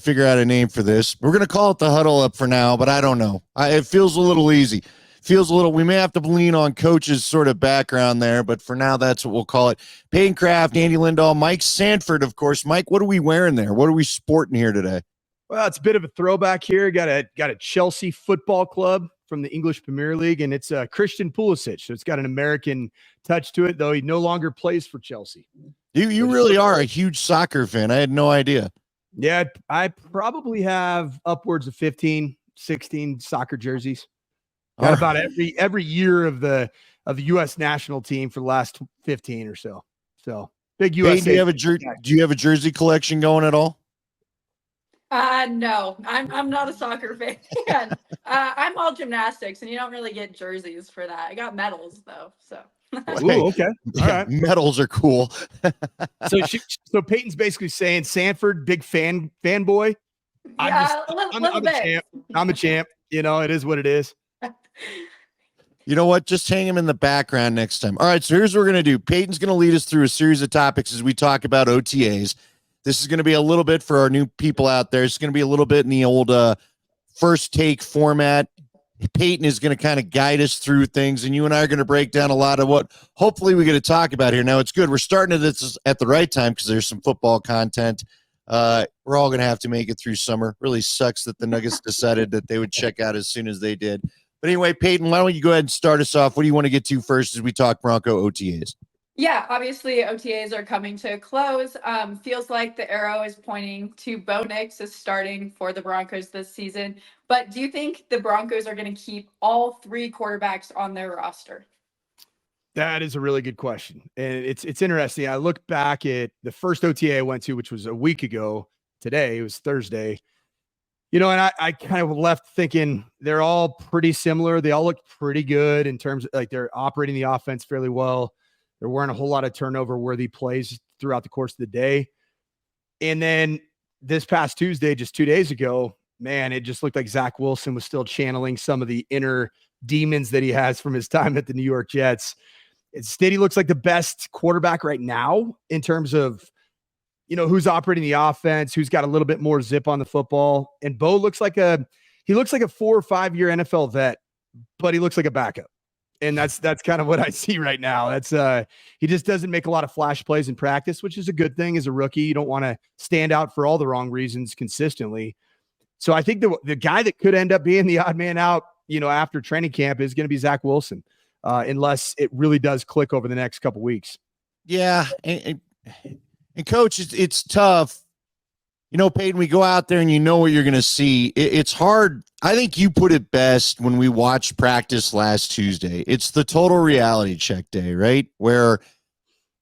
figure out a name for this. We're going to call it the huddle up for now, but I don't know. It feels a little easy. We may have to lean on coach's sort of background there, but for now, that's what we'll call it. Peyton Kraft, Andy Lindahl, Mike Sanford, of course. Mike, what are we wearing there? What are we sporting here today? Well, it's a bit of a throwback here. Got a Chelsea Football Club from the English Premier League, and it's Christian Pulisic. So it's got an American touch to it, though he no longer plays for Chelsea. You really are a huge soccer fan. I had no idea. Yeah, I probably have upwards of 15, 16 soccer jerseys. Got about every year of the U.S. national team for the last 15 or so. So big U.S. Hey, do you have a jersey collection going at all? No, I'm not a soccer fan. I'm all gymnastics, and you don't really get jerseys for that. I got medals though, so. Ooh, okay. All right. Medals are cool. So Peyton's basically saying Sanford, big fanboy. Yeah, I'm a champ. I'm a champ. You know, it is what it is. You know what? Just hang him in the background next time. All right, so here's what we're going to do. Peyton's going to lead us through a series of topics as we talk about OTAs. This is going to be a little bit for our new people out there. It's going to be a little bit in the old first take format. Peyton is going to kind of guide us through things, and you and I are going to break down a lot of what hopefully we're going to talk about here. Now, it's good. We're starting this at the right time because there's some football content. We're all going to have to make it through summer. Really sucks that the Nuggets decided that they would check out as soon as they did. But anyway, Peyton, why don't you go ahead and start us off? What do you want to get to first as we talk Bronco OTAs? Yeah, obviously OTAs are coming to a close. Feels like the arrow is pointing to Bo Nix as starting for the Broncos this season. But do you think the Broncos are going to keep all three quarterbacks on their roster? That is a really good question. And it's interesting. I look back at the first OTA I went to, which was a week ago today. It was Thursday. You know, and I kind of left thinking they're all pretty similar. They all look pretty good in terms of like they're operating the offense fairly well. There weren't a whole lot of turnover-worthy plays throughout the course of the day. And then this past Tuesday, just 2 days ago, man, it just looked like Zach Wilson was still channeling some of the inner demons that he has from his time at the New York Jets. Instead, he looks like the best quarterback right now in terms of, you know, who's operating the offense, who's got a little bit more zip on the football. And Bo looks like a 4 or 5 year NFL vet, but he looks like a backup. And that's kind of what I see right now. That's he just doesn't make a lot of flash plays in practice, which is a good thing as a rookie. You don't want to stand out for all the wrong reasons consistently. So I think the guy that could end up being the odd man out, you know, after training camp is going to be Zach Wilson, unless it really does click over the next couple weeks. Yeah, and Coach, it's tough. You know, Peyton, we go out there and you know what you're going to see. It's hard. I think you put it best when we watched practice last Tuesday. It's the total reality check day, right? Where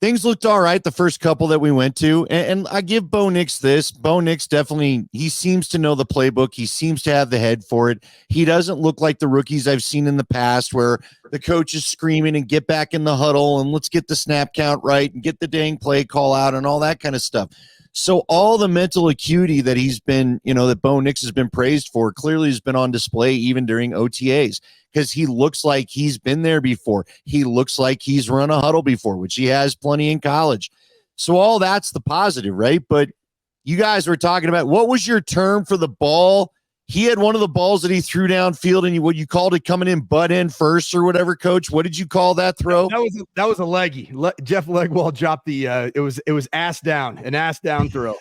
things looked all right the first couple that we went to. And I give Bo Nix this. Bo Nix definitely, he seems to know the playbook. He seems to have the head for it. He doesn't look like the rookies I've seen in the past where the coach is screaming and get back in the huddle and let's get the snap count right and get the dang play call out and all that kind of stuff. So all the mental acuity that he's been, you know, that Bo Nix has been praised for clearly has been on display even during OTAs because he looks like he's been there before. He looks like he's run a huddle before, which he has plenty in college. So all that's the positive, right? But you guys were talking about, what was your term for the ball? He had one of the balls that he threw downfield, and what you called it coming in butt end first or whatever, Coach. What did you call that throw? That was a leggy. Jeff Legwall dropped the. It was ass down, an ass down throw.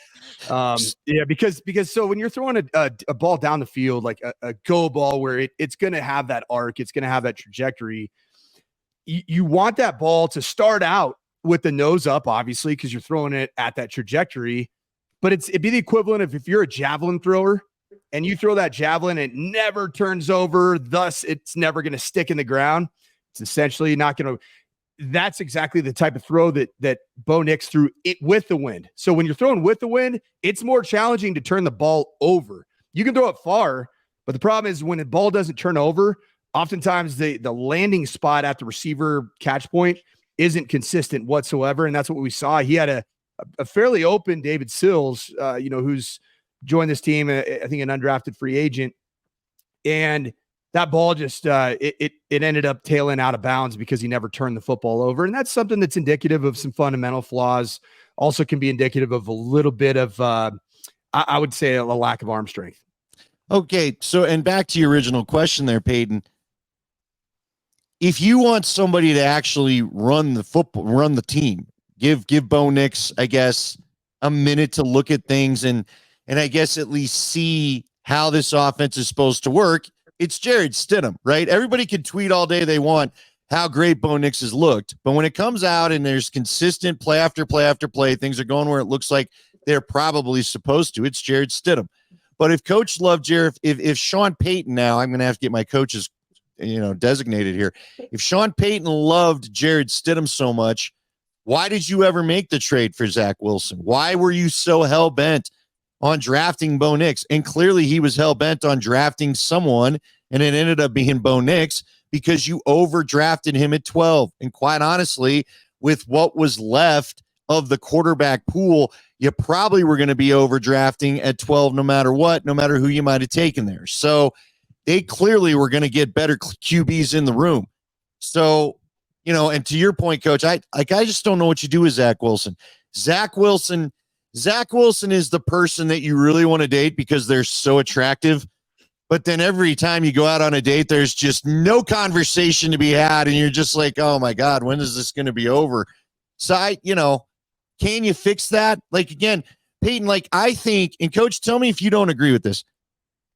Yeah, because so when you're throwing a ball down the field, like a go ball where it's going to have that arc, it's going to have that trajectory. You want that ball to start out with the nose up, obviously, because you're throwing it at that trajectory. But it'd be the equivalent of if you're a javelin thrower. And you throw that javelin, it never turns over. Thus, it's never going to stick in the ground. It's essentially not going to. That's exactly the type of throw that Bo Nix threw it with the wind. So when you're throwing with the wind, it's more challenging to turn the ball over. You can throw it far, but the problem is when the ball doesn't turn over, oftentimes the landing spot at the receiver catch point isn't consistent whatsoever. And that's what we saw. He had a fairly open David Sills, who's joined this team, I think an undrafted free agent, and that ball just it ended up tailing out of bounds because he never turned the football over. And that's something that's indicative of some fundamental flaws, also can be indicative of a little bit of I would say a lack of arm strength. Okay, so and back to your original question there, Peyton. If you want somebody to actually run the team, give Bo Nix, I guess, a minute to look at things and I guess at least see how this offense is supposed to work. It's Jared Stidham, right? Everybody can tweet all day they want how great Bo Nix has looked, but when it comes out and there's consistent play after play after play, things are going where it looks like they're probably supposed to. It's Jared Stidham. But if Coach loved Jared, if Sean Payton now, I'm going to have to get my coaches, designated here. If Sean Payton loved Jared Stidham so much, why did you ever make the trade for Zach Wilson? Why were you so hell-bent on drafting Bo Nix? And clearly he was hell-bent on drafting someone, and it ended up being Bo Nix because you overdrafted him at 12. And quite honestly, with what was left of the quarterback pool, you probably were going to be overdrafting at 12 no matter what, no matter who you might have taken there. So they clearly were going to get better QBs in the room. So, and to your point, Coach, I just don't know what you do with Zach Wilson. Zach Wilson is the person that you really want to date because they're so attractive. But then every time you go out on a date, there's just no conversation to be had. And you're just like, oh my God, when is this going to be over? So can you fix that? Like, again, Peyton, I think, and Coach, tell me if you don't agree with this.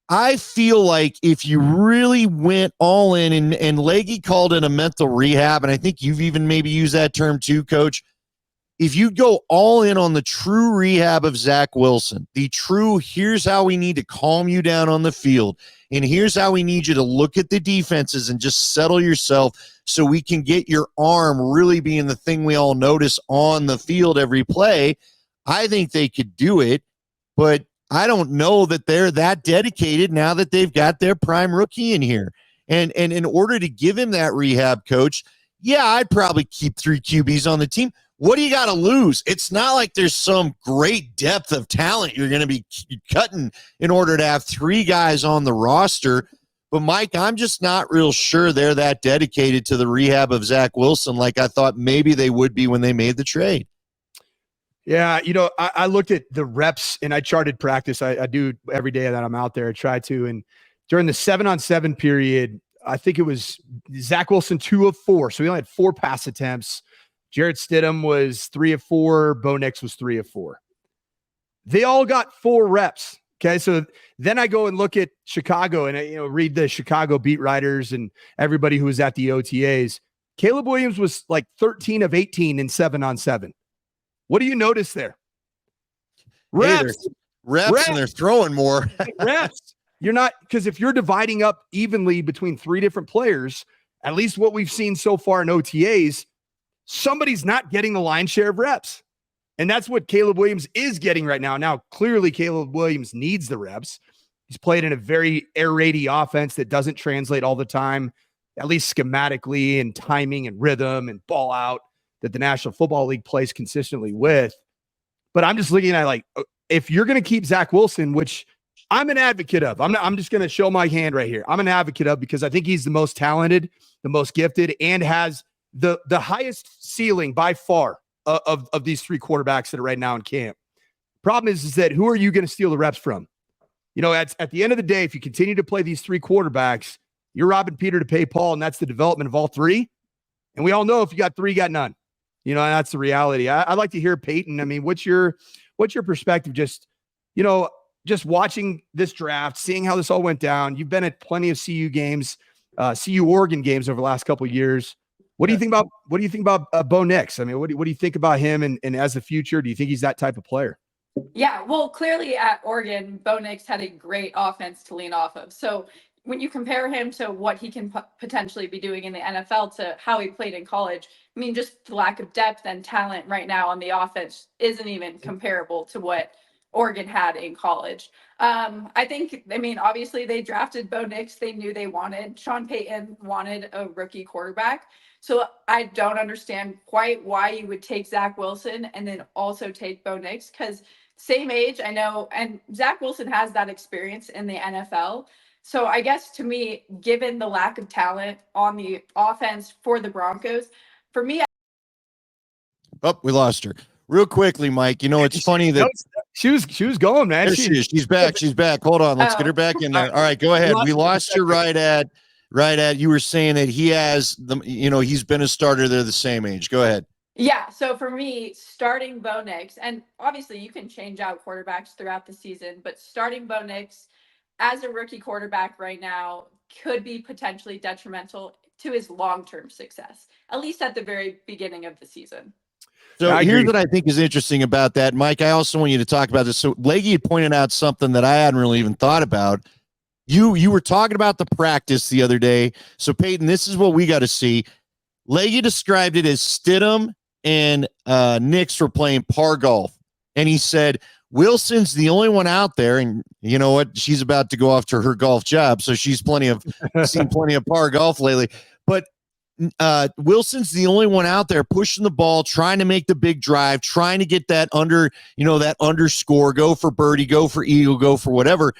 I feel like if you really went all in, and Leggy called it a mental rehab, and I think you've even maybe used that term too, Coach. If you go all in on the true rehab of Zach Wilson, the true, here's how we need to calm you down on the field, and here's how we need you to look at the defenses and just settle yourself so we can get your arm really being the thing we all notice on the field every play, I think they could do it, but I don't know that they're that dedicated now that they've got their prime rookie in here. And in order to give him that rehab, Coach, yeah, I'd probably keep 3 QBs on the team. What do you got to lose? It's not like there's some great depth of talent you're going to be cutting in order to have 3 guys on the roster. But, Mike, I'm just not real sure they're that dedicated to the rehab of Zach Wilson like I thought maybe they would be when they made the trade. Yeah, I looked at the reps and I charted practice. I do every day that I'm out there. I try to. And during the 7-on-7 period, I think it was Zach Wilson 2 of 4. So he only had 4 pass attempts. Jared Stidham was 3 of 4. Bo Nix was 3 of 4. They all got 4 reps. Okay, so then I go and look at Chicago and I read the Chicago beat writers and everybody who was at the OTAs. Caleb Williams was like 13 of 18 in 7-on-7. What do you notice there? Reps. Reps, and they're throwing more. Reps. You're not, because if you're dividing up evenly between 3 different players, at least what we've seen so far in OTAs, somebody's not getting the lion's share of reps. And that's what Caleb Williams is getting right now. Now, clearly, Caleb Williams needs the reps. He's played in a very air raidy offense that doesn't translate all the time, at least schematically and timing and rhythm and ball out that the National Football League plays consistently with. But I'm just looking at if you're going to keep Zach Wilson, which I'm an advocate of, I'm just going to show my hand right here. I'm an advocate of because I think he's the most talented, the most gifted, and has the highest ceiling by far of these 3 quarterbacks that are right now in camp. Problem is that who are you going to steal the reps from? At the end of the day, if you continue to play these 3 quarterbacks, you're robbing Peter to pay Paul, and that's the development of all 3. And we all know if you got 3, you got none. And that's the reality. I'd like to hear Peyton. I mean, what's your perspective? Just watching this draft, seeing how this all went down. You've been at plenty of CU games, CU Oregon games over the last couple of years. What do you think about Bo Nix? I mean, what do you think about him and as the future? Do you think he's that type of player? Yeah, well, clearly at Oregon, Bo Nix had a great offense to lean off of. So when you compare him to what he can potentially be doing in the NFL to how he played in college, I mean, just the lack of depth and talent right now on the offense isn't even comparable to what Oregon had in college. Obviously they drafted Bo Nix. They knew they wanted. Sean Payton wanted a rookie quarterback. So I don't understand quite why you would take Zach Wilson and then also take Bo Nix, because same age, I know, and Zach Wilson has that experience in the NFL. So I guess to me, given the lack of talent on the offense for the Broncos, for me. Oh, we lost her. Real quickly, Mike, it's funny that She was going, man. There she is. She's back. She's back. Hold on. Let's get her back in there. All right, go ahead. We lost you right at you were saying that he has he's been a starter. They're the same age. Go ahead. Yeah, so for me, starting Bo Nix, and obviously you can change out quarterbacks throughout the season, but starting Bo Nix as a rookie quarterback right now could be potentially detrimental to his long-term success, at least at the very beginning of the season. So here's what I think is interesting about that, Mike. I also want you to talk about this. So Leggy had pointed out something that I hadn't really even thought about. You were talking about the practice the other day. So Peyton, this is what we got to see. Leggy described it as Stidham and Nix were playing par golf. And he said, Wilson's the only one out there. And you know what? She's about to go off to her golf job. So she's seen plenty of par golf lately. But Wilson's the only one out there pushing the ball, trying to make the big drive, trying to get that underscore, go for birdie, go for eagle, go for whatever.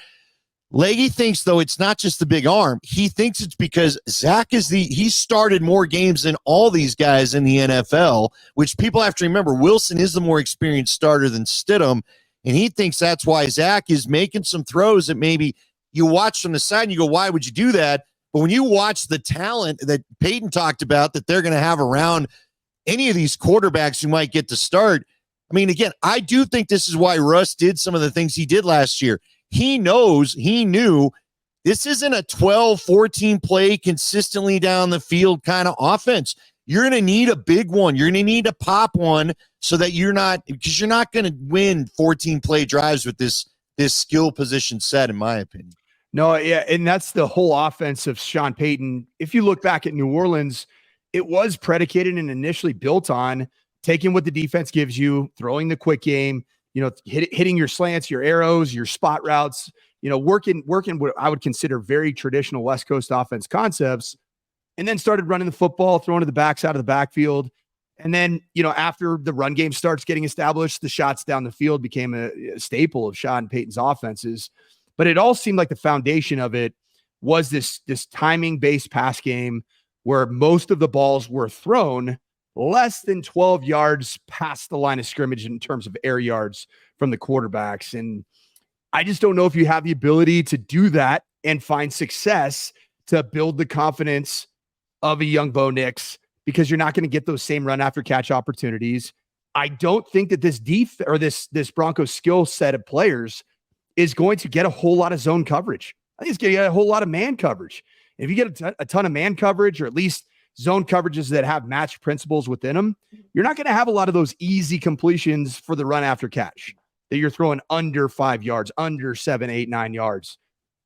Leggy thinks, though, it's not just the big arm. He thinks it's because Zach he started more games than all these guys in the NFL, which people have to remember. Wilson is the more experienced starter than Stidham, and he thinks that's why Zach is making some throws that maybe you watch from the side and you go, why would you do that? But when you watch the talent that Peyton talked about that they're going to have around any of these quarterbacks who might get to start, I mean, again, I do think this is why Russ did some of the things he did last year. He knew this isn't a 12, 14 play consistently down the field kind of offense. You're going to need a big one. You're going to need to pop one so that you're not going to win 14 play drives with this skill position set, in my opinion. No, yeah, and that's the whole offense of Sean Payton. If you look back at New Orleans, it was predicated and initially built on taking what the defense gives you, throwing the quick game, hitting your slants, your arrows, your spot routes, working what I would consider very traditional West Coast offense concepts, and then started running the football, throwing to the backside of the backfield. And then, after the run game starts getting established, the shots down the field became a staple of Sean Payton's offenses. But it all seemed like the foundation of it was this timing-based pass game where most of the balls were thrown less than 12 yards past the line of scrimmage in terms of air yards from the quarterbacks. And I just don't know if you have the ability to do that and find success to build the confidence of a young Bo Nix, because you're not going to get those same run after catch opportunities. I don't think that this Broncos skill set of players is going to get a whole lot of zone coverage. I think it's going to get a whole lot of man coverage. If you get a ton of man coverage, or at least zone coverages that have match principles within them, you're not going to have a lot of those easy completions for the run after catch that you're throwing under 5 yards, under 7, 8, 9 yards.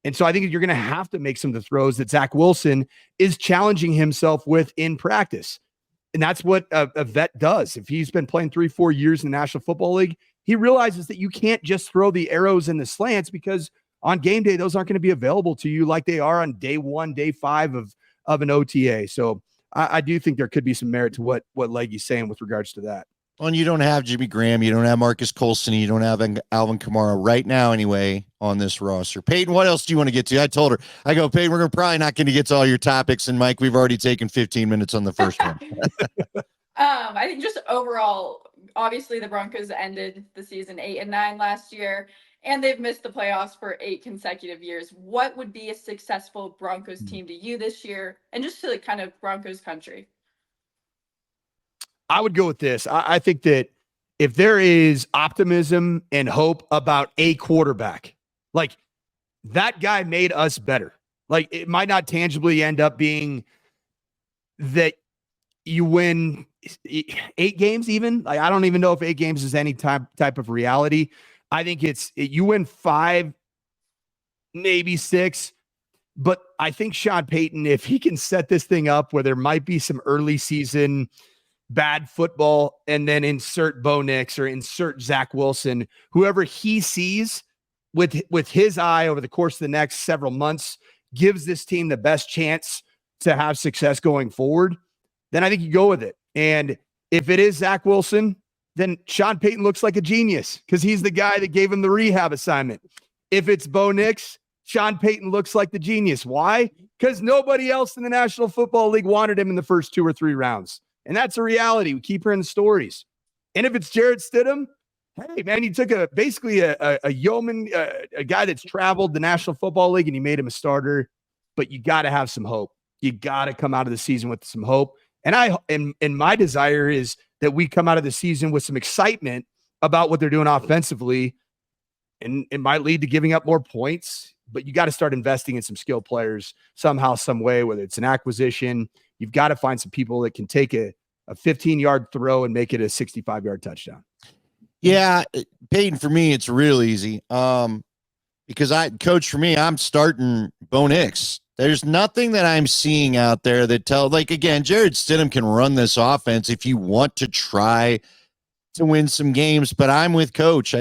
And so I think you're going to have to make some of the throws that Zach Wilson is challenging himself with in practice. And that's what a vet does. If he's been playing 3-4 years in the National Football League, he realizes that you can't just throw the arrows and the slants, because on game day, those aren't going to be available to you like they are on day 1, day 5 of an OTA. So I do think there could be some merit to what Leggy's saying with regards to that. Well, and you don't have Jimmy Graham, you don't have Marcus Colston, you don't have Alvin Kamara right now anyway on this roster. Peyton, what else do you want to get to? I told her, Peyton, we're probably not going to get to all your topics. And Mike, we've already taken 15 minutes on the first one. I think just overall, obviously the Broncos ended the season 8-9 last year, and they've missed the playoffs for 8 consecutive years. What would be a successful Broncos team to you this year, and just to kind of Broncos country? I would go with this. I think that if there is optimism and hope about a quarterback, like that guy made us better. Like it might not tangibly end up being that you win 8 games even. Like I don't even know if 8 games is any type of reality. I think you win 5, maybe 6. But I think Sean Payton, if he can set this thing up where there might be some early season bad football and then insert Bo Nix or insert Zach Wilson, whoever he sees with his eye over the course of the next several months gives this team the best chance to have success going forward, then I think you go with it. And if it is Zach Wilson, then Sean Payton looks like a genius because he's the guy that gave him the rehab assignment. If it's Bo Nix, Sean Payton looks like the genius. Why? Because nobody else in the National Football League wanted him in the first 2 or 3 rounds. And that's a reality. We keep hearing the stories. And if it's Jarrett Stidham, Hey, man, you took basically a yeoman, a guy that's traveled the National Football League, and you made him a starter. But you got to have some hope. You got to come out of the season with some hope. And my desire is that we come out of the season with some excitement about what they're doing offensively. And it might lead to giving up more points, but you got to start investing in some skilled players somehow, some way, whether it's an acquisition. You've got to find some people that can take a 15-yard throw and make it a 65-yard touchdown. Yeah, Peyton, for me, it's real easy. Because for me, I'm starting Bo Nix. There's nothing that I'm seeing out there that again, Jared Stidham can run this offense if you want to try to win some games, but I'm with Coach.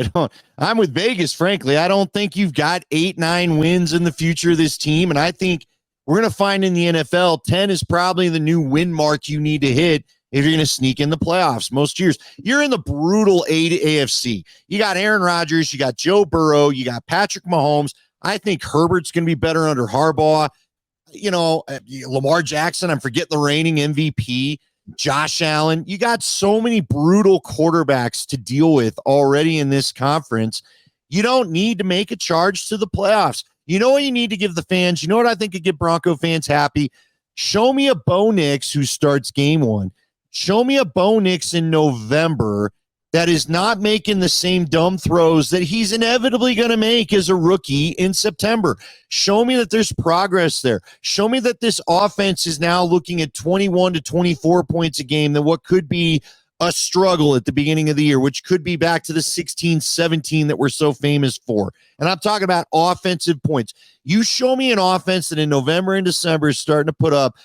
I'm with Vegas, frankly. I don't think you've got 8-9 wins in the future of this team, and I think we're going to find in the NFL 10 is probably the new win mark you need to hit if you're going to sneak in the playoffs. Most years, you're in the brutal AFC. You got Aaron Rodgers, you got Joe Burrow, you got Patrick Mahomes. I think Herbert's going to be better under Harbaugh. Lamar Jackson, I'm forgetting the reigning MVP. Josh Allen. You got so many brutal quarterbacks to deal with already in this conference. You don't need to make a charge to the playoffs. You know what you need to give the fans? You know what I think could get Bronco fans happy? Show me a Bo Nix who starts game one. Show me a Bo Nix in November that is not making the same dumb throws that he's inevitably going to make as a rookie in September. Show me that there's progress there. Show me that this offense is now looking at 21 to 24 points a game than what could be a struggle at the beginning of the year, which could be back to the 16, 17 that we're so famous for. And I'm talking about offensive points. You show me an offense that in November and December is starting to put up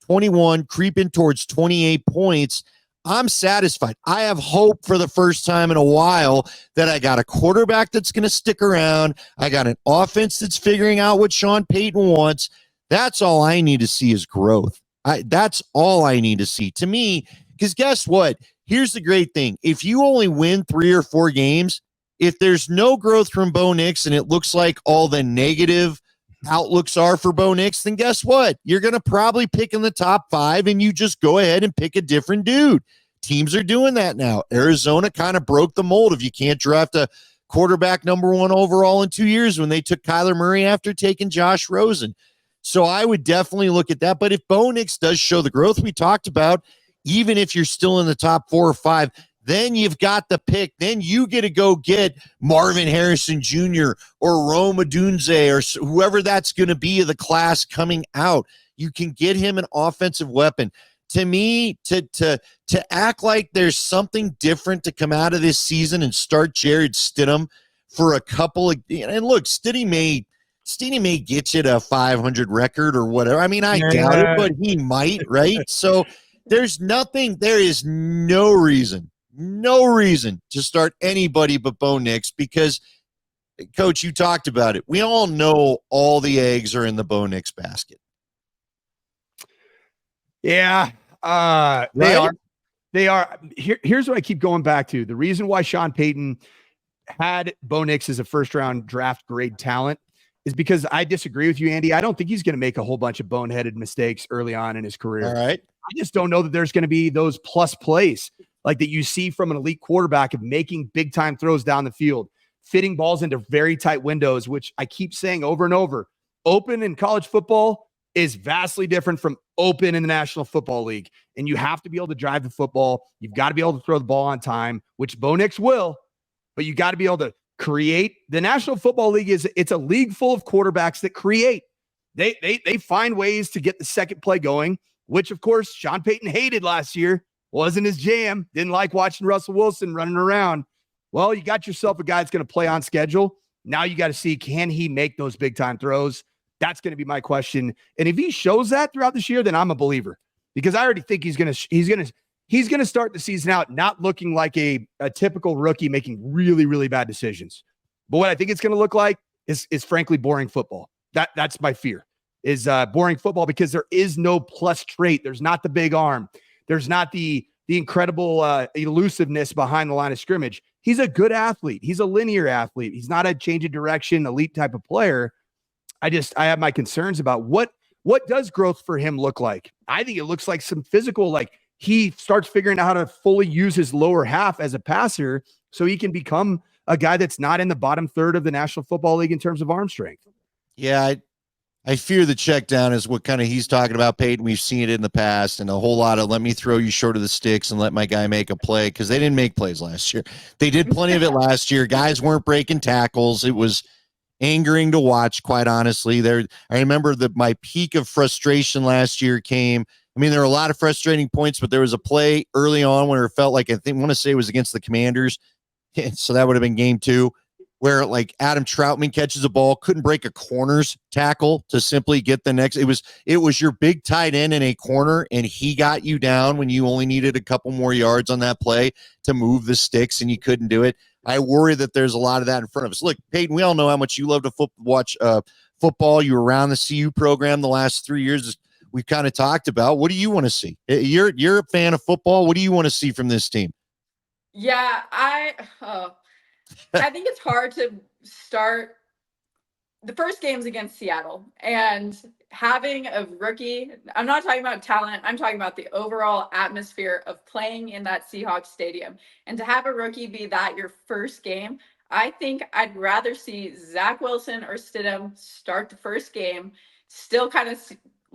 21, creeping towards 28 points. I'm satisfied. I have hope for the first time in a while that I got a quarterback that's going to stick around. I got an offense that's figuring out what Sean Payton wants. That's all I need to see is growth. That's all I need to see. To me, because guess what? Here's the great thing. If you only win 3 or 4 games, if there's no growth from Bo Nix and it looks like all the negative outlooks are for Bo Nix, then guess what? You're going to probably pick in the top 5 and you just go ahead and pick a different dude. Teams are doing that now. Arizona kind of broke the mold of you can't draft a quarterback number 1 overall in 2 years when they took Kyler Murray after taking Josh Rosen. So I would definitely look at that. But if Bo Nix does show the growth we talked about, even if you're still in the top 4 or 5, then you've got the pick. Then you get to go get Marvin Harrison Jr. or Rome Odunze or whoever that's going to be of the class coming out. You can get him an offensive weapon. To me, to act like there's something different to come out of this season and start Jared Stidham for a couple of, and look, Stidham may get you to a 500 record or whatever. I mean, I doubt it, but he might, right? So there is no reason to start anybody but Bo Nix because, Coach, you talked about it. We all know all the eggs are in the Bo Nix basket. Yeah, right? They are. Here's what I keep going back to. The reason why Sean Payton had Bo Nix as a first-round draft grade talent is because I disagree with you, Andy. I don't think he's going to make a whole bunch of boneheaded mistakes early on in his career. All right. I just don't know that there's going to be those plus plays like that you see from an elite quarterback of making big-time throws down the field, fitting balls into very tight windows, which I keep saying over and over. Open in college football is vastly different from open in the National Football League. And you have to be able to drive the football. You've got to be able to throw the ball on time, which Bo Nix will, but you got to be able to create. The National Football League it's a league full of quarterbacks that create. They find ways to get the second play going, which of course Sean Payton hated last year. Wasn't his jam. Didn't like watching Russell Wilson running around. Well, you got yourself a guy that's going to play on schedule. Now you got to see, can he make those big time throws? That's going to be my question. And if he shows that throughout this year, then I'm a believer because I already think he's going to start the season out not looking like a typical rookie making really, really bad decisions. But what I think it's going to look like is frankly boring football. That's my fear is boring football because there is no plus trait. There's not the big arm. There's not the incredible elusiveness behind the line of scrimmage. He's a good athlete. He's a linear athlete. He's not a change of direction, elite type of player. I have my concerns about what does growth for him look like. I think it looks like some physical, like he starts figuring out how to fully use his lower half as a passer so he can become a guy that's not in the bottom third of the National Football League in terms of arm strength. Yeah, I fear the check down is what kind of he's talking about, Peyton. We've seen it in the past, and a whole lot of let me throw you short of the sticks and let my guy make a play, because they didn't make plays last year. They did plenty of it last year. Guys weren't breaking tackles. It was angering to watch, quite honestly. I remember that my peak of frustration last year came. I mean, there were a lot of frustrating points, but there was a play early on where it felt like, I want to say it was against the Commanders. So that would have been game 2, where like Adam Troutman catches a ball, couldn't break a corner's tackle to simply get the next. It was your big tight end in a corner, and he got you down when you only needed a couple more yards on that play to move the sticks, and you couldn't do it. I worry that there's a lot of that in front of us. Look, Peyton, we all know how much you love to watch football. You were around the CU program the last 3 years. We've kind of talked about. What do you want to see? You're a fan of football. What do you want to see from this team? Yeah, I think it's hard to start. The first game's against Seattle, and having a rookie, I'm not talking about talent, I'm talking about the overall atmosphere of playing in that Seahawks stadium. And to have a rookie be that your first game, I think I'd rather see Zach Wilson or Stidham start the first game, still kind of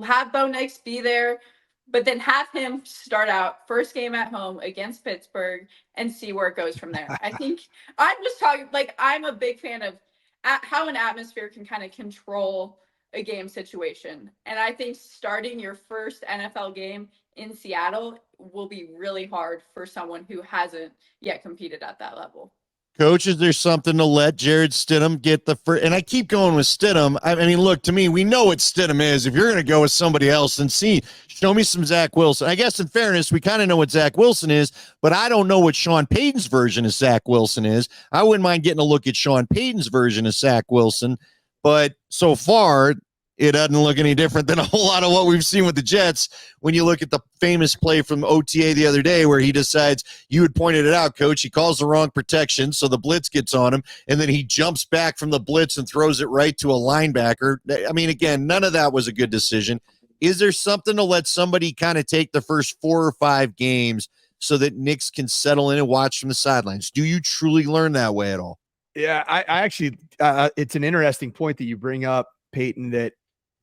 have Bo Nix be there, but then have him start out first game at home against Pittsburgh and see where it goes from there. I think I'm just talking, like, I'm a big fan of how an atmosphere can kind of control a game situation. And I think starting your first NFL game in Seattle will be really hard for someone who hasn't yet competed at that level. Coach, is there something to let Jared Stidham get the first? And I keep going with Stidham. I mean, look, to me, we know what Stidham is. If you're going to go with somebody else, then show me some Zach Wilson. I guess in fairness, we kind of know what Zach Wilson is, but I don't know what Sean Payton's version of Zach Wilson is. I wouldn't mind getting a look at Sean Payton's version of Zach Wilson, but so far, it doesn't look any different than a whole lot of what we've seen with the Jets. When you look at the famous play from OTA the other day where he decides, you had pointed it out, Coach, he calls the wrong protection, so the blitz gets on him, and then he jumps back from the blitz and throws it right to a linebacker. I mean, again, none of that was a good decision. Is there something to let somebody kind of take the first 4 or 5 games so that Nix can settle in and watch from the sidelines? Do you truly learn that way at all? Yeah, I actually, it's an interesting point that you bring up, Peyton, that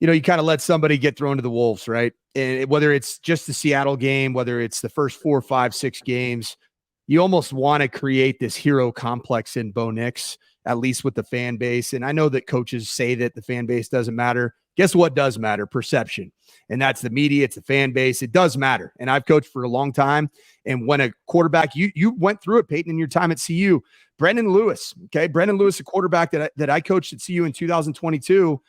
you kind of let somebody get thrown to the wolves, right? And whether it's just the Seattle game, whether it's the first 4, 5, 6 games, you almost want to create this hero complex in Bo Nix, at least with the fan base. And I know that coaches say that the fan base doesn't matter. Guess what does matter? Perception. And that's the media. It's the fan base. It does matter. And I've coached for a long time. And when a quarterback, you went through it, Peyton, in your time at CU. Brendan Lewis, a quarterback that I coached at CU in 2022.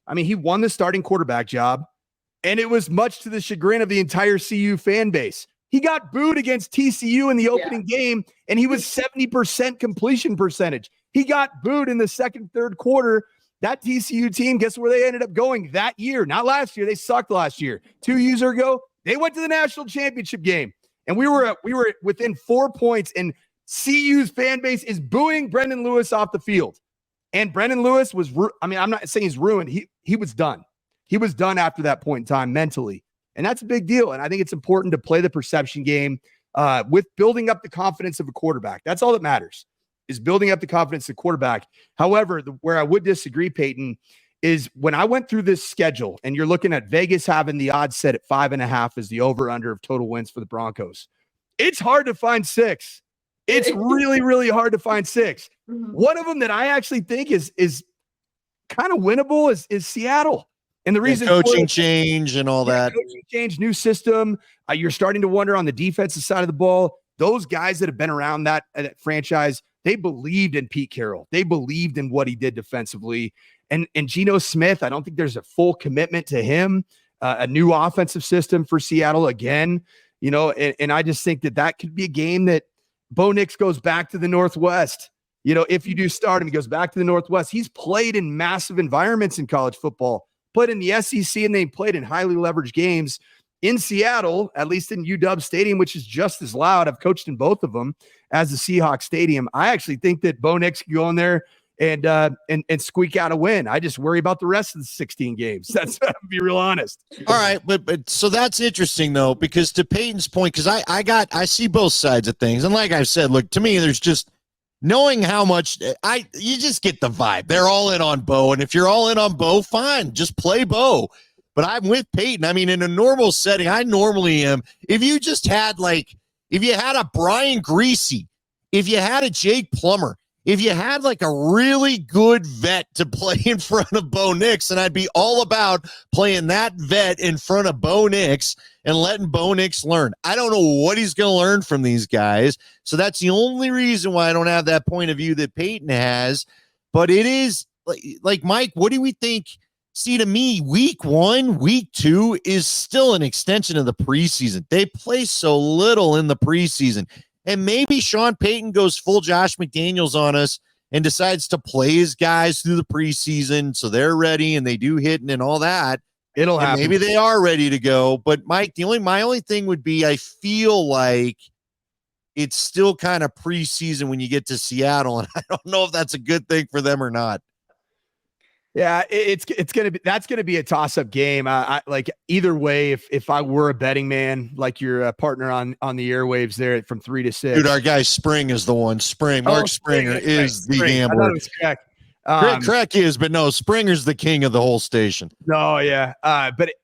I mean, he won the starting quarterback job, and it was much to the chagrin of the entire CU fan base. He got booed against TCU in the opening game, and he was 70% completion percentage. He got booed in the second, third quarter. That TCU team, guess where they ended up going that year? Not last year. They sucked last year. 2 years ago, they went to the national championship game, and we were within 4 points, and CU's fan base is booing Brendan Lewis off the field. And Brendan Lewis was, I'm not saying he's ruined. He was done. He was done after that point in time mentally. And that's a big deal. And I think it's important to play the perception game with building up the confidence of a quarterback. That's all that matters, is building up the confidence of the quarterback. However, where I would disagree, Peyton, is when I went through this schedule and you're looking at Vegas having the odds set at 5.5 as the over-under of total wins for the Broncos. It's hard to find 6. It's really, really hard to find 6. One of them that I actually think is kind of winnable is Seattle. And the reason coaching change and all that. Coaching change, new system. You're starting to wonder on the defensive side of the ball. Those guys that have been around that franchise, they believed in Pete Carroll. They believed in what he did defensively. And Geno Smith, I don't think there's a full commitment to him. A new offensive system for Seattle again. And I just think that could be a game that Bo Nix goes back to the Northwest. If you do start him, he goes back to the Northwest. He's played in massive environments in college football, played in the SEC, and they played in highly leveraged games in Seattle, at least in UW Stadium, which is just as loud. I've coached in both of them as the Seahawks Stadium. I actually think that Bo Nix can go in there and squeak out a win. I just worry about the rest of the 16 games. That's to be real honest. All right, but so that's interesting though, because to Peyton's point, because I see both sides of things, and like I've said, look, to me, there's just knowing how much you just get the vibe. They're all in on Bo. And if you're all in on Bo, fine, just play Bo. But I'm with Peyton. I mean, in a normal setting, I normally am. If you just had if you had a Brian Greasy, if you had a Jake Plummer, if you had like a really good vet to play in front of Bo Nix, and I'd be all about playing that vet in front of Bo Nix and letting Bo Nix learn. I don't know what he's going to learn from these guys. So that's the only reason why I don't have that point of view that Peyton has. But it is like Mike, what do we think? See, to me, week 1, week 2 is still an extension of the preseason. They play so little in the preseason. And maybe Sean Payton goes full Josh McDaniels on us and decides to play his guys through the preseason so they're ready and they do hitting and all that. It'll happen. Maybe they are ready to go. But, Mike, my only thing would be I feel like it's still kind of preseason when you get to Seattle, and I don't know if that's a good thing for them or not. Yeah, that's gonna be a toss-up game. I like either way. If I were a betting man, like your partner on the airwaves there from 3 to 6, dude, our guy Spring is the one. Mark Springer is the gambler. I thought it was Crack is, but no, Springer's the king of the whole station. No, yeah, but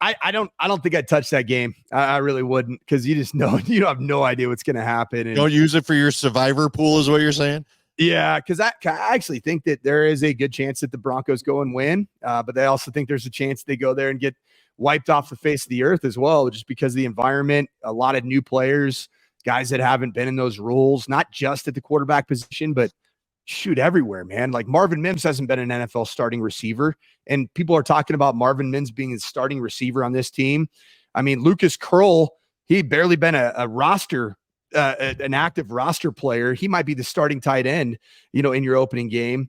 I don't think I'd touch that game. I really wouldn't, because you just know you have no idea what's gonna happen. And don't use it for your survivor pool, is what you're saying. Yeah, because I actually think that there is a good chance that the Broncos go and win, but they also think there's a chance they go there and get wiped off the face of the earth as well, just because of the environment, a lot of new players, guys that haven't been in those roles, not just at the quarterback position, but shoot everywhere, man. Like Marvin Mims hasn't been an NFL starting receiver, and people are talking about Marvin Mims being a starting receiver on this team. I mean, Lucas Curl, he barely been a roster an active roster player. He might be the starting tight end, in your opening game.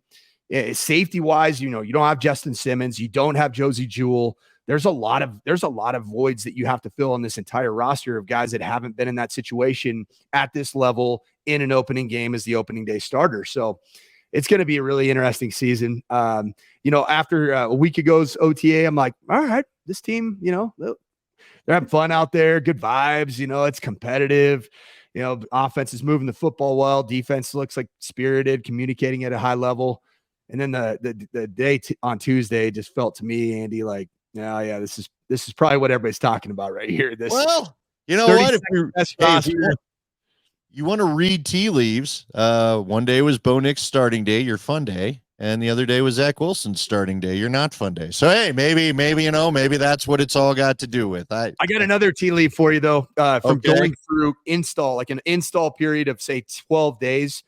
Safety wise, you don't have Justin Simmons, you don't have Josie Jewell. There's a lot of voids that you have to fill in this entire roster of guys that haven't been in that situation at this level in an opening game as the opening day starter. So it's going to be a really interesting season. After a week ago's OTA, I'm like, all right, this team, they're having fun out there, good vibes, it's competitive. Offense is moving the football well. Defense looks like spirited, communicating at a high level. And then the day on Tuesday just felt to me, Andy, like, yeah, this is probably what everybody's talking about right here. Well, you know what? If you want to read tea leaves, one day was Bo Nix starting day, your fun day, and the other day was Zach Wilson's starting day, your not fun day. So hey, maybe maybe that's what it's all got to do with. I got another tea leaf for you though, from going through like an install period of say 12 days,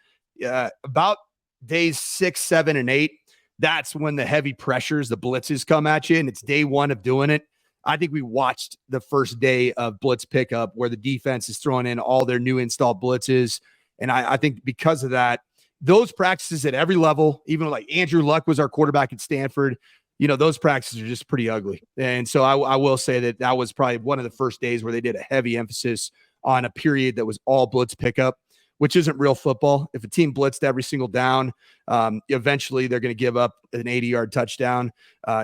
about days 6, 7, and 8. That's when the heavy pressures, the blitzes come at you, and it's day 1 of doing it. I think we watched the first day of blitz pickup where the defense is throwing in all their new installed blitzes. And I think because of that, those practices at every level, even like Andrew Luck was our quarterback at Stanford, those practices are just pretty ugly. And so I will say that was probably one of the first days where they did a heavy emphasis on a period that was all blitz pickup, which isn't real football. If a team blitzed every single down, eventually they're going to give up an 80-yard touchdown.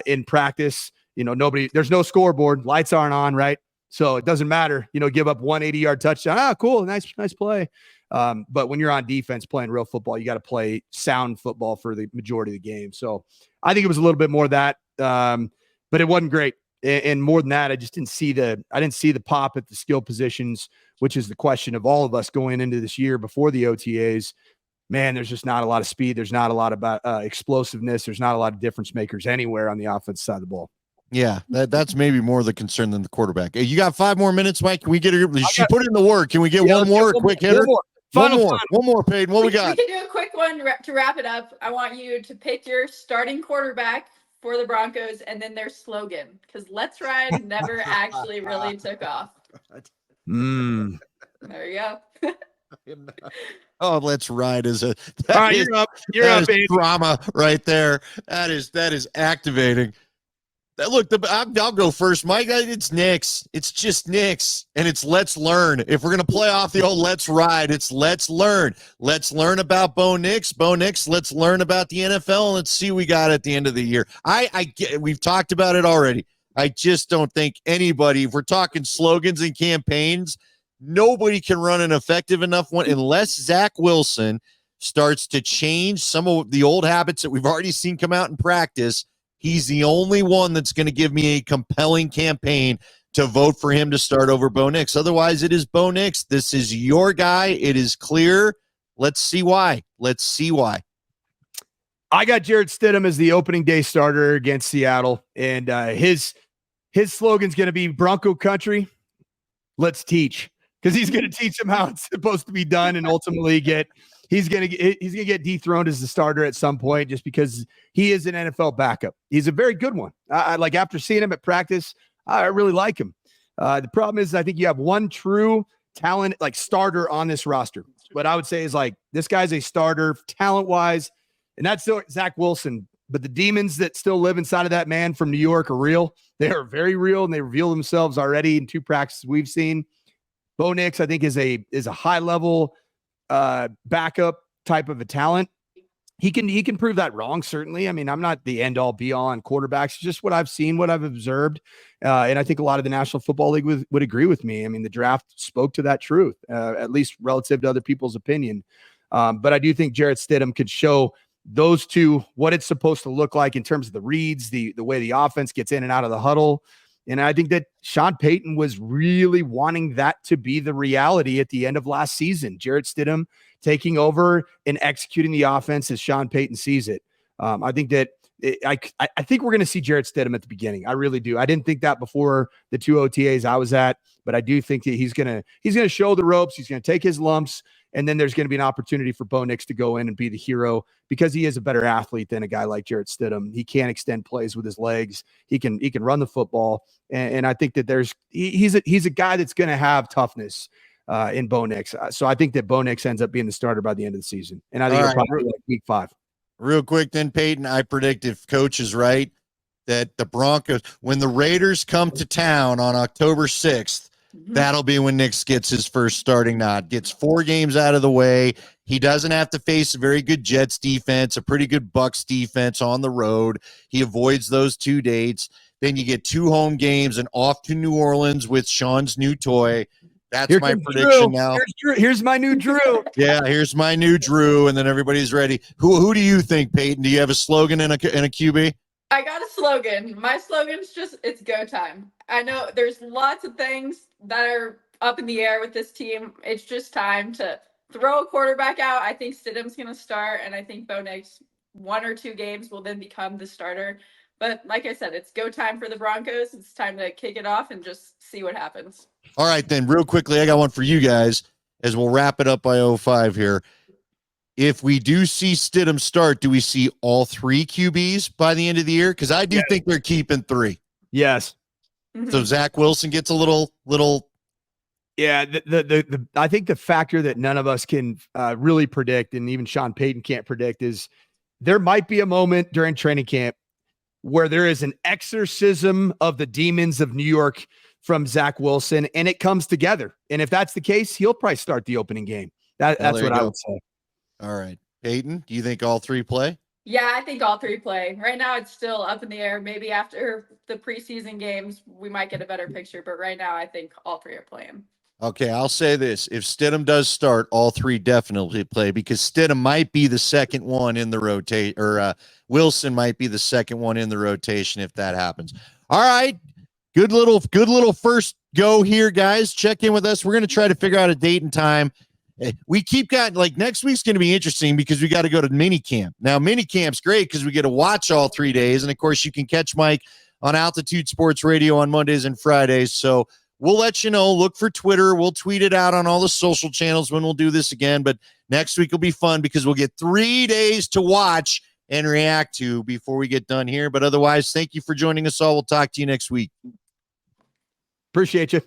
In practice, there's no scoreboard, lights aren't on, right? So it doesn't matter, give up one 80-yard touchdown. Ah, cool. Nice play. But when you're on defense playing real football, you got to play sound football for the majority of the game. So I think it was a little bit more of that, but it wasn't great. And more than that, I didn't see the pop at the skill positions, which is the question of all of us going into this year before the OTAs. Man, there's just not a lot of speed. There's not a lot about explosiveness. There's not a lot of difference makers anywhere on the offense side of the ball. Yeah, that's maybe more the concern than the quarterback. Hey, you got 5 more minutes, Mike? Can we get her? She put in the work. Can we get one more quick hitter? One more, Payton. What we got? We can do a quick one to wrap it up. I want you to pick your starting quarterback for the Broncos and then their slogan, because Let's Ride never actually really took off. There you go. Oh, Let's Ride is all right, you're up. You're up, baby. Drama right there. That is activating. Look, I'll go first, Mike. It's Nix. It's just Nix, and it's let's learn. If we're gonna play off the old let's ride, it's let's learn. Let's learn about Bo Nix. Let's learn about the NFL, and let's see what we got at the end of the year. We've talked about it already. I just don't think anybody, if we're talking slogans and campaigns, nobody can run an effective enough one unless Zach Wilson starts to change some of the old habits that we've already seen come out in practice, he's the only one that's going to give me a compelling campaign to vote for him to start over Bo Nix. Otherwise, it is Bo Nix. This is your guy. It is clear. Let's see why. I got Jarrett Stidham as the opening day starter against Seattle, and his slogan's going to be Bronco Country. Let's teach, because he's going to teach them how it's supposed to be done, and ultimately he's going to get dethroned as the starter at some point, just because he is an NFL backup. He's a very good one. I like, after seeing him at practice, I really like him. The problem is, I think you have one true talent, like, starter on this roster. What I would say is, like, this guy's a starter talent wise, and that's still Zach Wilson. But the demons that still live inside of that man from New York are real. They are very real, and they reveal themselves already in 2 practices we've seen. Bo Nix, I think, is a high level backup type of a talent. He can prove that wrong, certainly. I mean, I'm not the end all be all on quarterbacks. It's just what I've seen, what I've observed. And I think a lot of the National Football League would agree with me. I mean, the draft spoke to that truth, at least relative to other people's opinion. But I do think Jarrett Stidham could show those two what it's supposed to look like in terms of the reads, the way the offense gets in and out of the huddle. And I think that Sean Payton was really wanting that to be the reality at the end of last season. Jarrett Stidham taking over and executing the offense as Sean Payton sees it. I think that I think we're going to see Jarrett Stidham at the beginning. I really do. I didn't think that before the 2 OTAs I was at, but I do think that he's going to show the ropes. He's going to take his lumps. And then there's going to be an opportunity for Bo Nix to go in and be the hero, because he is a better athlete than a guy like Jarrett Stidham. He can extend plays with his legs. He can run the football. And I think that he's a guy that's going to have toughness in Bo Nix. So I think that Bo Nix ends up being the starter by the end of the season. And I think it'll probably be like week 5. Real quick then, Peyton, I predict, if Coach is right, that the Broncos, when the Raiders come to town on October 6th, that'll be when Nix gets his first starting nod. Gets 4 games out of the way. He doesn't have to face a very good Jets defense, a pretty good Bucs defense on the road. He avoids those 2 dates. Then you get 2 home games and off to New Orleans with Sean's new toy. That's my prediction now. Here's my new Drew. Yeah, here's my new Drew, and then everybody's ready. Who do you think, Peyton? Do you have a slogan and a QB? I got a slogan. My slogan's just, it's go time. I know there's lots of things that are up in the air with this team. It's just time to throw a quarterback out. I think Stidham's going to start, and I think Bo Nix 1 or 2 games will then become the starter. But like I said, it's go time for the Broncos. It's time to kick it off and just see what happens. All right, then, real quickly, I got one for you guys as we'll wrap it up by 05 here. If we do see Stidham start, do we see all 3 QBs by the end of the year? Because I do think they're keeping 3. Yes. So Zach Wilson gets a little. Yeah, I think the factor that none of us can really predict, and even Sean Payton can't predict, is there might be a moment during training camp where there is an exorcism of the demons of New York from Zach Wilson, and it comes together. And if that's the case, he'll probably start the opening game. That's what I would say. All right. Peyton, do you think all 3 play? Yeah, I think all 3 play. Right now, it's still up in the air. Maybe after the preseason games, we might get a better picture. But right now, I think all 3 are playing. Okay, I'll say this. If Stidham does start, all 3 definitely play, because Stidham might be the second one in the rotation, or Wilson might be the second one in the rotation if that happens. All right. Good little first go here, guys. Check in with us. We're going to try to figure out a date and time. We keep next week's going to be interesting because we got to go to mini camp. Now, mini camp's great because we get to watch all 3 days. And of course, you can catch Mike on Altitude Sports Radio on Mondays and Fridays. So we'll let you know. Look for Twitter. We'll tweet it out on all the social channels when we'll do this again. But next week will be fun because we'll get 3 days to watch and react to before we get done here. But otherwise, thank you for joining us all. We'll talk to you next week. Appreciate you.